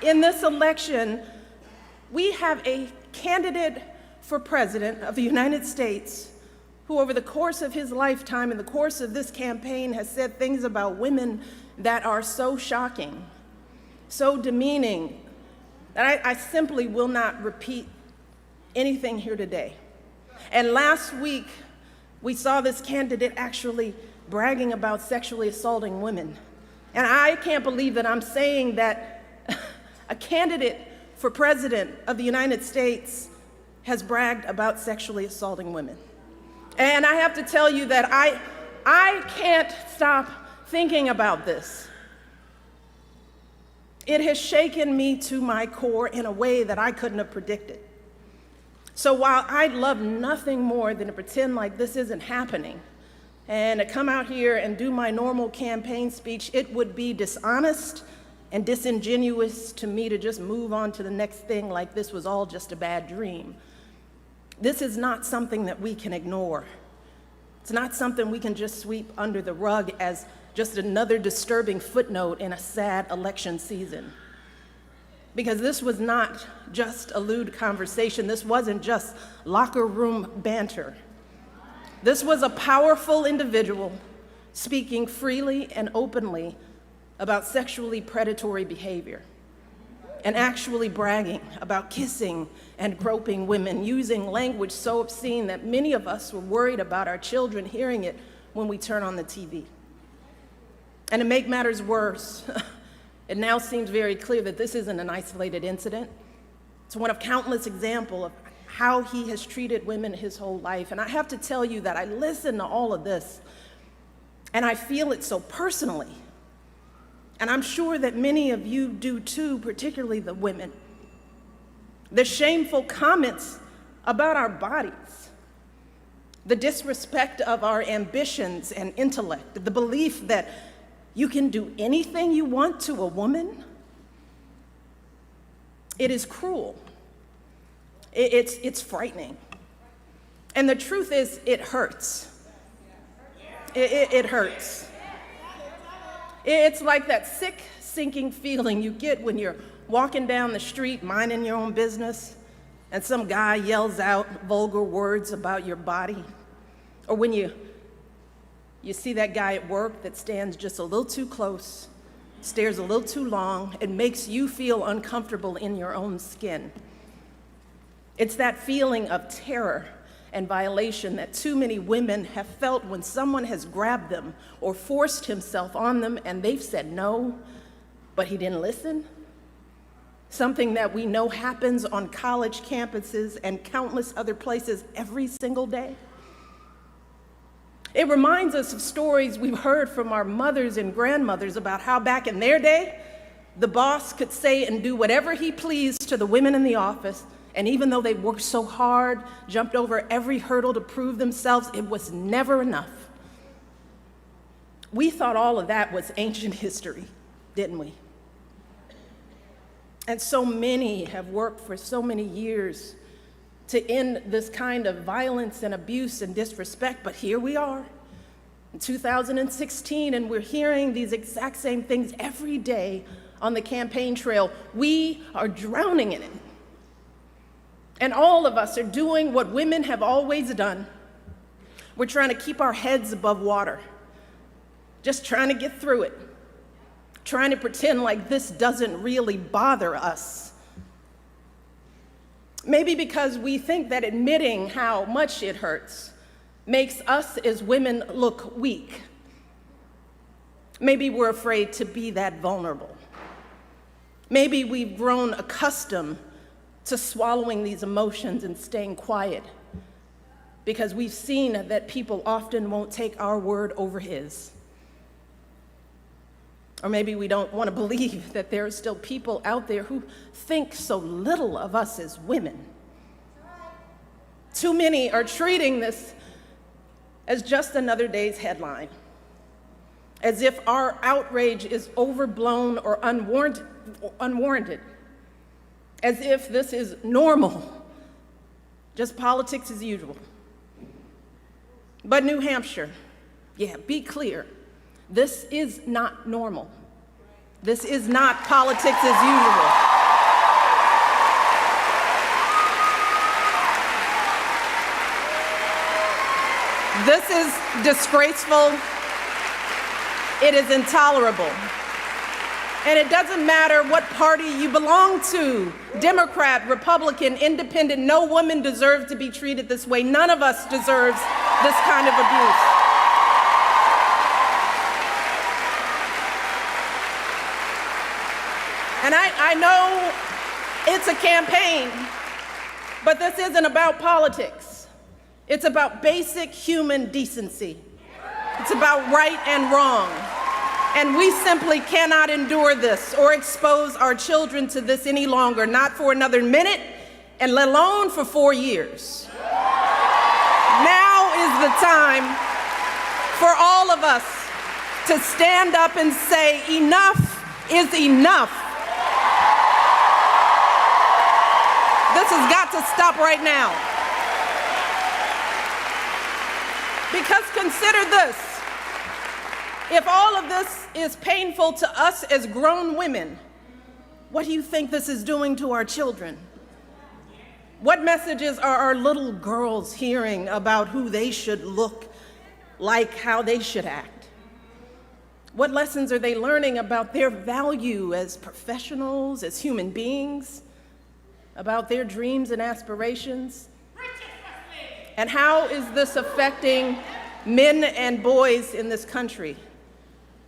In this election, we have a candidate for president of the United States who over the course of his lifetime, in the course of this campaign, has said things about women that are so shocking, so demeaning, that I simply will not repeat anything here today. And last week, we saw this candidate actually bragging about sexually assaulting women. And I can't believe that I'm saying that a candidate for president of the United States has bragged about sexually assaulting women. And I have to tell you that I can't stop thinking about this. It has shaken me to my core in a way that I couldn't have predicted. So while I'd love nothing more than to pretend like this isn't happening and to come out here and do my normal campaign speech, it would be dishonest and disingenuous to me to just move on to the next thing like this was all just a bad dream. This is not something that we can ignore. It's not something we can just sweep under the rug as just another disturbing footnote in a sad election season. Because this was not just a lewd conversation. This wasn't just locker room banter. This was a powerful individual speaking freely and openly about sexually predatory behavior and actually bragging about kissing and groping women, using language so obscene that many of us were worried about our children hearing it when we turn on the TV. And to make matters worse, it now seems very clear that this isn't an isolated incident. It's one of countless examples of how he has treated women his whole life. And I have to tell you that I listen to all of this, and I feel it so personally. And I'm sure that many of you do too, particularly the women. The shameful comments about our bodies, the disrespect of our ambitions and intellect, the belief that you can do anything you want to a woman. It is cruel. It's frightening. And the truth is, it hurts. It hurts. It's like that sick, sinking feeling you get when you're walking down the street minding your own business and some guy yells out vulgar words about your body. Or when you see that guy at work that stands just a little too close, stares a little too long, and makes you feel uncomfortable in your own skin. It's that feeling of terror and violation that too many women have felt when someone has grabbed them or forced himself on them and they've said no, but he didn't listen. Something that we know happens on college campuses and countless other places every single day. It reminds us of stories we've heard from our mothers and grandmothers about how back in their day, the boss could say and do whatever he pleased to the women in the office, and even though they worked so hard, jumped over every hurdle to prove themselves, it was never enough. We thought all of that was ancient history, didn't we? And so many have worked for so many years to end this kind of violence and abuse and disrespect, but here we are in 2016, and we're hearing these exact same things every day on the campaign trail. We are drowning in it. And all of us are doing what women have always done. We're trying to keep our heads above water, just trying to get through it, trying to pretend like this doesn't really bother us. Maybe because we think that admitting how much it hurts makes us as women look weak. Maybe we're afraid to be that vulnerable. Maybe we've grown accustomed to swallowing these emotions and staying quiet because we've seen that people often won't take our word over his. Or maybe we don't want to believe that there are still people out there who think so little of us as women. Too many are treating this as just another day's headline, as if our outrage is overblown or unwarranted, as if this is normal, just politics as usual. But New Hampshire, yeah, be clear, this is not normal. This is not politics as usual. This is disgraceful. It is intolerable. And it doesn't matter what party you belong to, Democrat, Republican, Independent, no woman deserves to be treated this way. None of us deserves this kind of abuse. And I know it's a campaign, but this isn't about politics. It's about basic human decency. It's about right and wrong. And we simply cannot endure this or expose our children to this any longer, not for another minute, and let alone for 4 years. Now is the time for all of us to stand up and say, enough is enough. This has got to stop right now. Because consider this. If all of this is painful to us as grown women, what do you think this is doing to our children? What messages are our little girls hearing about who they should look like, how they should act? What lessons are they learning about their value as professionals, as human beings, about their dreams and aspirations? And how is this affecting men and boys in this country?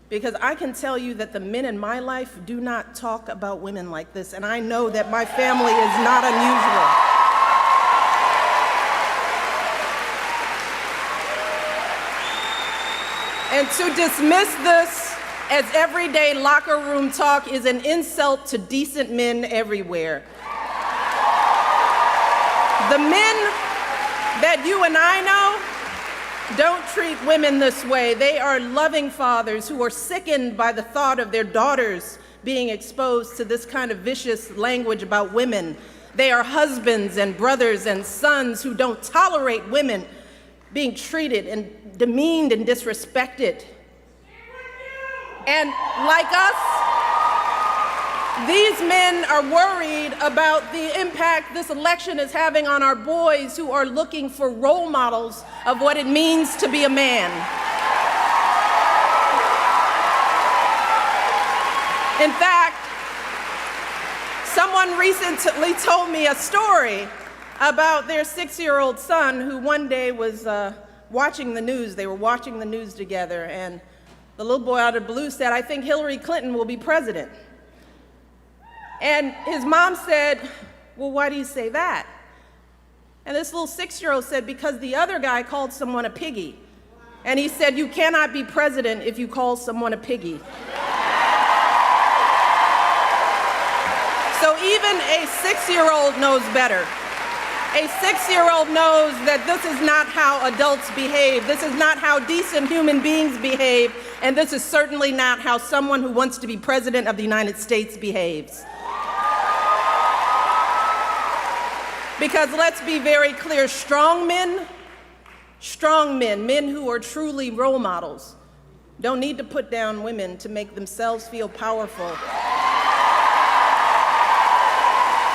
Because I can tell you that the men in my life do not talk about women like this, and I know that my family is not unusual. And to dismiss this as everyday locker room talk is an insult to decent men everywhere. The men that you and I know don't treat women this way. They are loving fathers who are sickened by the thought of their daughters being exposed to this kind of vicious language about women. They are husbands and brothers and sons who don't tolerate women being treated and demeaned and disrespected. And like us, these men are worried about the impact this election is having on our boys who are looking for role models of what it means to be a man. In fact, someone recently told me a story about their 6-year-old son who one day was watching the news. They were watching the news together, and the little boy out of the blue said, "I think Hillary Clinton will be president." And his mom said, "Well, why do you say that?" And this little 6-year-old said, "Because the other guy called someone a piggy." And he said, "You cannot be president if you call someone a piggy." So even a 6-year-old knows better. A 6-year-old knows that this is not how adults behave. This is not how decent human beings behave. And this is certainly not how someone who wants to be president of the United States behaves. Because let's be very clear, strong men, men who are truly role models, don't need to put down women to make themselves feel powerful.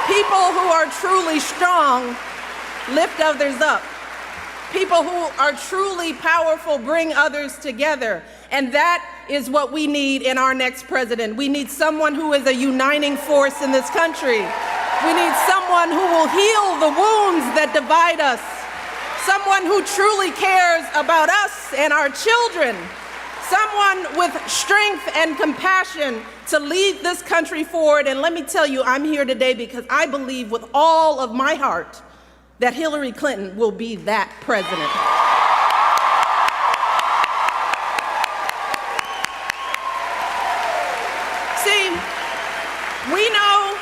People who are truly strong lift others up. People who are truly powerful bring others together. And that is what we need in our next president. We need someone who is a uniting force in this country. We need someone who will heal the wounds that divide us. Someone who truly cares about us and our children. Someone with strength and compassion to lead this country forward. And let me tell you, I'm here today because I believe with all of my heart that Hillary Clinton will be that president. See, we know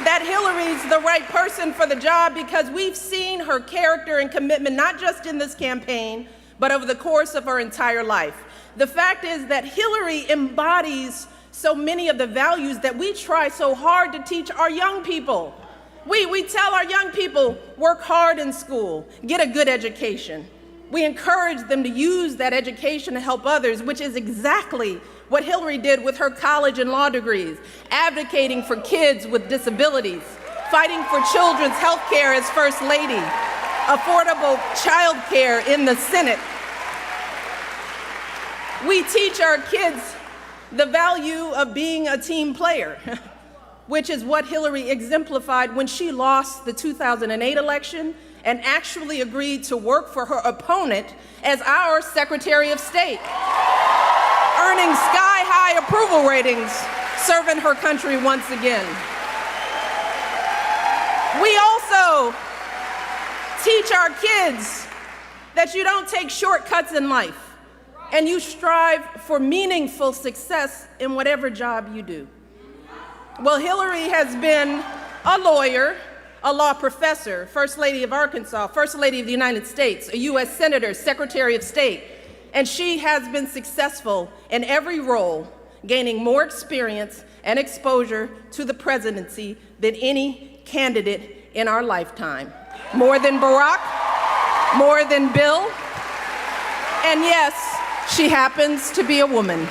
that Hillary's the right person for the job because we've seen her character and commitment, not just in this campaign, but over the course of her entire life. The fact is that Hillary embodies so many of the values that we try so hard to teach our young people. We tell our young people, work hard in school, get a good education, We encourage them to use that education to help others, which is exactly what Hillary did with her college and law degrees, advocating for kids with disabilities, fighting for children's health care as First Lady, affordable child care in the Senate. We teach our kids the value of being a team player, which is what Hillary exemplified when she lost the 2008 election and actually agreed to work for her opponent as our Secretary of State, earning sky-high approval ratings, serving her country once again. We also teach our kids that you don't take shortcuts in life, and you strive for meaningful success in whatever job you do. Well, Hillary has been a lawyer, a law professor, First Lady of Arkansas, First Lady of the United States, a US Senator, Secretary of State, and she has been successful in every role, gaining more experience and exposure to the presidency than any candidate in our lifetime. More than Barack, more than Bill, and yes, she happens to be a woman.